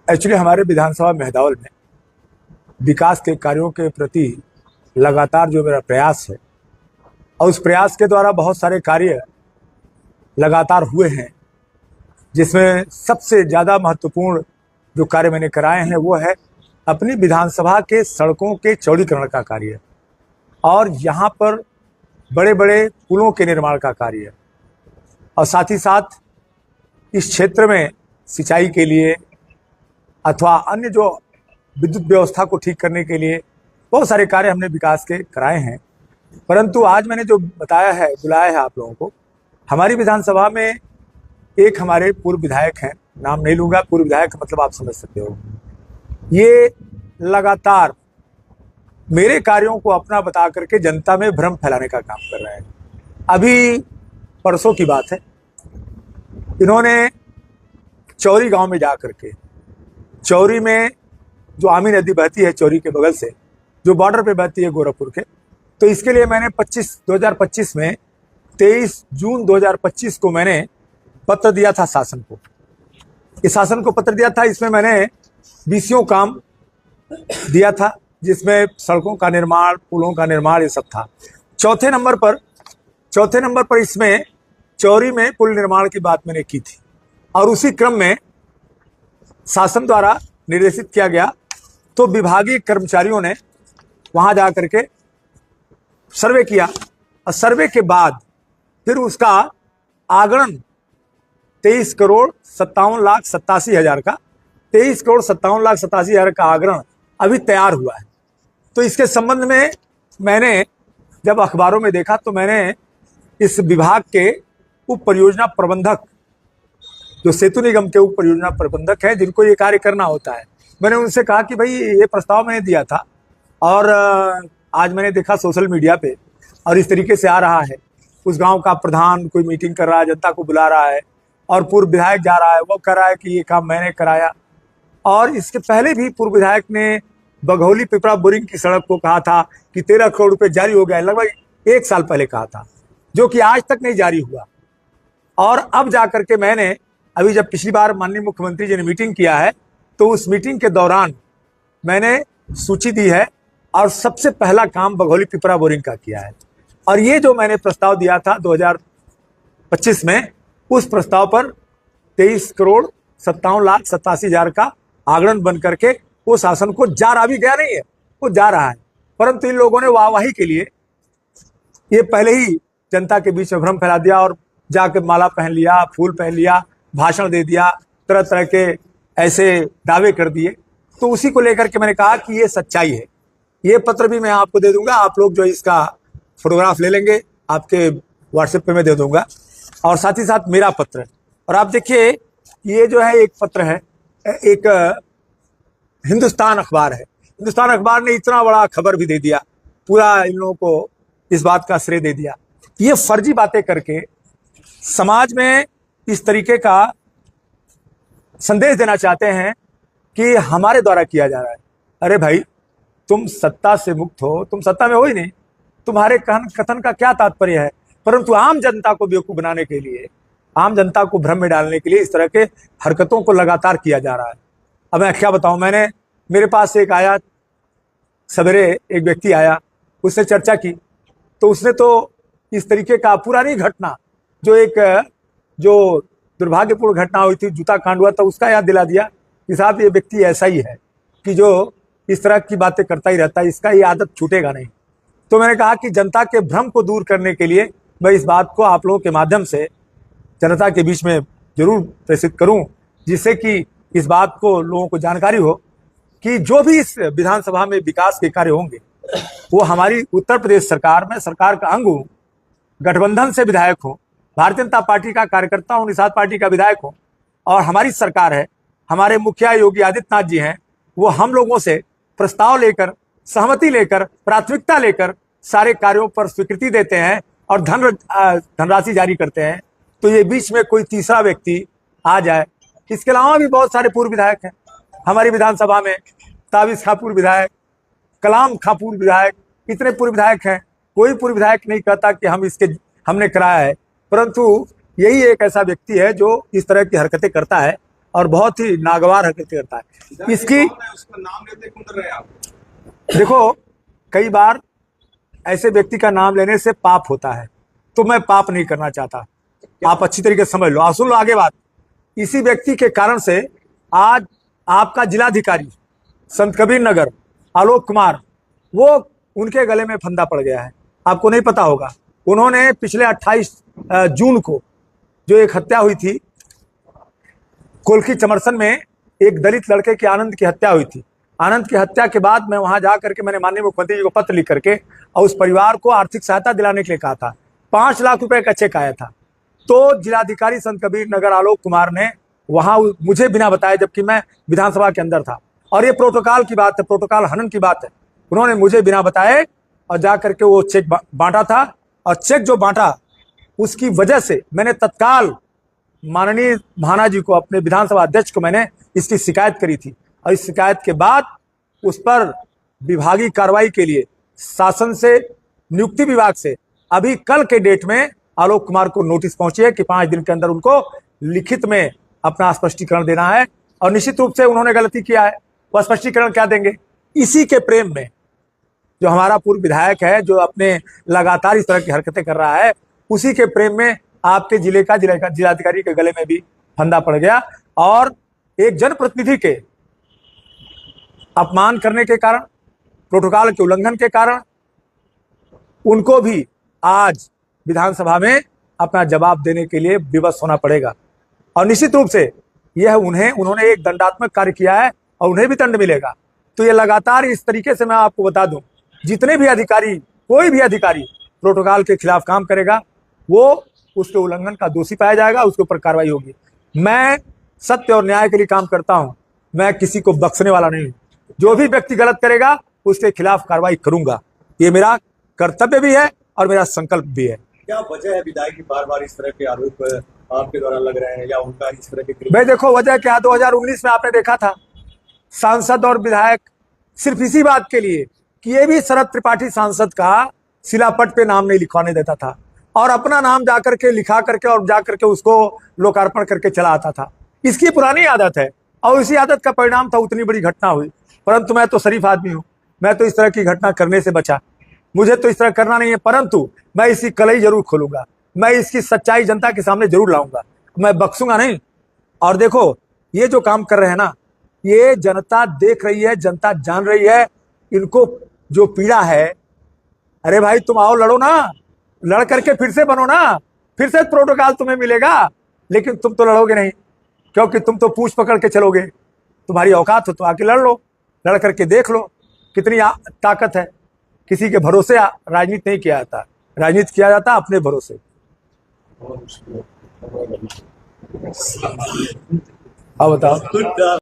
Actually हमारे विधानसभा मेहदौल में विकास के कार्यों के प्रति लगातार जो मेरा प्रयास है और उस प्रयास के द्वारा बहुत सारे कार्य लगातार हुए हैं, जिसमें सबसे ज़्यादा महत्वपूर्ण जो कार्य मैंने कराए हैं वो है अपनी विधानसभा के सड़कों के चौड़ीकरण का कार्य और यहाँ पर बड़े बड़े पुलों के निर्माण का कार्य और साथ ही साथ इस क्षेत्र में सिंचाई के लिए अथवा अन्य जो विद्युत व्यवस्था को ठीक करने के लिए बहुत सारे कार्य हमने विकास के कराए हैं। परंतु आज मैंने जो बुलाया है आप लोगों को, हमारी विधानसभा में एक हमारे पूर्व विधायक हैं, नाम नहीं लूँगा, पूर्व विधायक मतलब आप समझ सकते हो, ये लगातार मेरे कार्यों को अपना बता करके जनता में भ्रम फैलाने का काम कर रहे हैं। अभी परसों की बात है, इन्होंने चौरी गांव में जा करके, चौरी में जो आमी नदी बहती है चौरी के बगल से, जो बॉर्डर पे बहती है गोरखपुर के, तो इसके लिए मैंने 2025 में 23 जून 2025 को मैंने पत्र दिया था शासन को। इस शासन को पत्र दिया था, इसमें मैंने 20 काम दिया था, जिसमें सड़कों का निर्माण, पुलों का निर्माण, ये सब था। चौथे नंबर पर इसमें चौरी में पुल निर्माण की बात मैंने की थी और उसी क्रम में शासन द्वारा निर्देशित किया गया तो विभागीय कर्मचारियों ने वहां जा करके सर्वे किया और सर्वे के बाद फिर उसका आगणन 23,57,87,000 का 23,57,87,000 का आगणन अभी तैयार हुआ है। तो इसके संबंध में मैंने जब अखबारों में देखा तो मैंने इस विभाग के उप परियोजना प्रबंधक, जो सेतु निगम के उप परियोजना प्रबंधक हैं, जिनको ये कार्य करना होता है, मैंने उनसे कहा कि भाई ये प्रस्ताव मैंने दिया था और आज मैंने देखा सोशल मीडिया पे और इस तरीके से आ रहा है, उस गांव का प्रधान कोई मीटिंग कर रहा है, जनता को बुला रहा है और पूर्व विधायक जा रहा है, वो कर रहा है कि ये काम मैंने कराया। और इसके पहले भी पूर्व विधायक ने बघौली पिपरा बोरिंग की सड़क को कहा था कि 13 करोड़ रुपए जारी हो गया है, लगभग 1 साल पहले कहा था, जो कि आज तक नहीं जारी हुआ। और अब जाकर के मैंने अभी जब पिछली बार माननीय मुख्यमंत्री जी ने मीटिंग किया है तो उस मीटिंग के दौरान मैंने सूची दी है और सबसे पहला काम बघौली पिपरा बोरिंग का किया है। और ये जो मैंने प्रस्ताव दिया था 2025 में, उस प्रस्ताव पर 23,57,87,000 का आगणन बन करके वो शासन को जा रहा, भी गया नहीं है, वो जा रहा है। परंतु इन लोगों ने वाहवाही के लिए ये पहले ही जनता के बीच में भ्रम फैला दिया और जाके माला पहन लिया, फूल पहन लिया, भाषण दे दिया, तरह तरह के ऐसे दावे कर दिए। तो उसी को लेकर के मैंने कहा कि ये सच्चाई है। ये पत्र भी मैं आपको दे दूंगा, आप लोग जो इसका फोटोग्राफ ले लेंगे, आपके व्हाट्सएप पे मैं दे दूंगा, और साथ ही साथ मेरा पत्र। और आप देखिए, ये जो है एक पत्र है, एक हिंदुस्तान अखबार है। हिंदुस्तान अखबार ने इतना बड़ा खबर भी दे दिया, पूरा इन लोगों को इस बात का श्रेय दे दिया। ये फर्जी बातें करके समाज में इस तरीके का संदेश देना चाहते हैं कि हमारे द्वारा किया जा रहा है। अरे भाई, तुम सत्ता से मुक्त हो, तुम सत्ता में हो ही नहीं, तुम्हारे कथन का क्या तात्पर्य है? परंतु आम जनता को बेवकूफ बनाने के लिए, आम जनता को भ्रम में डालने के लिए इस तरह के हरकतों को लगातार किया जा रहा है। अब मैं क्या बताऊं, मेरे पास एक आया, सवेरे एक व्यक्ति आया, उससे चर्चा की तो उसने तो इस तरीके का पुरानी घटना, जो दुर्भाग्यपूर्ण घटना हुई थी, जूता कांड हुआ था, उसका याद दिला दिया कि साहब ये व्यक्ति ऐसा ही है कि जो इस तरह की बातें करता ही रहता है, इसका ये आदत छूटेगा नहीं। तो मैंने कहा कि जनता के भ्रम को दूर करने के लिए मैं इस बात को आप लोगों के माध्यम से जनता के बीच में जरूर प्रेषित करूं, जिससे कि इस बात को लोगों को जानकारी हो कि जो भी इस विधानसभा में विकास के कार्य होंगे वो हमारी उत्तर प्रदेश सरकार में सरकार का अंग हूँ, गठबंधन से विधायक हूँ, भारतीय जनता पार्टी का कार्यकर्ता हूँ, निषाद पार्टी का विधायक हूँ, और हमारी सरकार है, हमारे मुखिया योगी आदित्यनाथ जी हैं, वो हम लोगों से प्रस्ताव लेकर, सहमति लेकर, प्राथमिकता लेकर सारे कार्यों पर स्वीकृति देते हैं और धनराशि जारी करते हैं। तो ये बीच में कोई तीसरा व्यक्ति आ जाए। इसके अलावा भी बहुत सारे पूर्व विधायक हैं हमारी विधानसभा में, ताबिज खां पूर्व विधायक, कलाम खां पूर्व विधायक, इतने पूर्व विधायक हैं। कोई पूर्व विधायक नहीं कहता कि हमने कराया है, परंतु यही एक ऐसा व्यक्ति है जो इस तरह की हरकतें करता है और बहुत ही नागवार हरकतें करता है। इसकी उसका नाम लेते कौन कर रहे हैं आप? देखो, कई बार ऐसे व्यक्ति का नाम लेने से पाप होता है, तो मैं पाप नहीं करना चाहता। आप अच्छी तरीके से समझ लो, आप सुन लो आगे बात। इसी व्यक्ति के कारण से आज आपका जिलाधिकारी संत कबीर नगर आलोक कुमार, वो उनके गले में फंदा पड़ गया है। आपको नहीं पता होगा, उन्होंने पिछले 28 जून को जो एक हत्या हुई थी कोलखी चमरसन में, एक दलित लड़के की आनंद की हत्या हुई थी। आनंद की हत्या के बाद मैं वहां जा करके मैंने माननीय मुख्यमंत्री जी को पत्र लिख करके और उस परिवार को आर्थिक सहायता दिलाने के लिए कहा था। 5 लाख रुपए का चेक आया था। तो जिलाधिकारी संत कबीर नगर आलोक कुमार ने वहां मुझे बिना बताए, जबकि मैं विधानसभा के अंदर था, और ये प्रोटोकॉल की बात है, प्रोटोकॉल हनन की बात है, उन्होंने मुझे बिना बताए और जा करके वो चेक बांटा था। और चेक जो बांटा उसकी वजह से मैंने तत्काल माननीय महाना जी को, अपने विधानसभा अध्यक्ष को मैंने इसकी शिकायत करी थी। और इस शिकायत के बाद उस पर विभागीय कार्रवाई के लिए शासन से, नियुक्ति विभाग से अभी कल के डेट में आलोक कुमार को नोटिस पहुंची है कि 5 दिन के अंदर उनको लिखित में अपना स्पष्टीकरण देना है। और निश्चित रूप से उन्होंने गलती किया है, वह स्पष्टीकरण क्या देंगे? इसी के प्रेम में जो हमारा पूर्व विधायक है, जो अपने लगातार इस तरह की हरकतें कर रहा है, उसी के प्रेम में आपके जिले का जिलाधिकारी के गले में भी फंदा पड़ गया। और एक जनप्रतिनिधि के अपमान करने के कारण, प्रोटोकॉल के उल्लंघन के कारण उनको भी आज विधानसभा में अपना जवाब देने के लिए विवश होना पड़ेगा। और निश्चित रूप से यह उन्होंने एक दंडात्मक कार्य किया है और उन्हें भी दंड मिलेगा। तो ये लगातार इस तरीके से, मैं आपको बता दूं, जितने भी अधिकारी, कोई भी अधिकारी प्रोटोकॉल के खिलाफ काम करेगा, वो उसके उल्लंघन का दोषी पाया जाएगा, उसके ऊपर कार्रवाई होगी। मैं सत्य और न्याय के लिए काम करता हूं, मैं किसी को बख्शने वाला नहीं हूं। जो भी व्यक्ति गलत करेगा उसके खिलाफ कार्रवाई करूंगा, ये मेरा कर्तव्य भी है और मेरा संकल्प भी है। क्या वजह है विधायक की बार बार इस तरह के आरोप आपके द्वारा लग रहे हैं, या उनका इस तरह के? भाई देखो, वजह क्या, 2019 में आपने देखा था सांसद और विधायक सिर्फ इसी बात के लिए कि ये भी शरद त्रिपाठी सांसद का शिलापट पे नाम नहीं लिखवाने देता था और अपना नाम जाकर के लिखा करके और जाकर के उसको लोकार्पण करके चला आता था। इसकी पुरानी आदत है और इसी आदत का परिणाम था उतनी बड़ी घटना हुई। परंतु मैं तो शरीफ आदमी हूं, मैं तो इस तरह की घटना करने से बचा, मुझे तो इस तरह करना नहीं है। परंतु मैं इसकी कलई जरूर खोलूंगा, मैं इसकी सच्चाई जनता के सामने जरूर लाऊंगा, मैं बख्सूंगा नहीं। और देखो, ये जो काम कर रहे हैं ना, ये जनता देख रही है, जनता जान रही है इनको जो पीड़ा है। अरे भाई, तुम आओ, लड़ो ना, लड़ करके फिर से बनो ना, फिर से प्रोटोकॉल तुम्हें मिलेगा। लेकिन तुम तो लड़ोगे नहीं, क्योंकि तुम तो पूछ पकड़ के चलोगे। तुम्हारी औकात हो तो आके लड़ लो, लड़ करके देख लो कितनी ताकत है। किसी के भरोसे राजनीति नहीं किया जाता, राजनीति किया जाता अपने भरोसे। अब बताओ।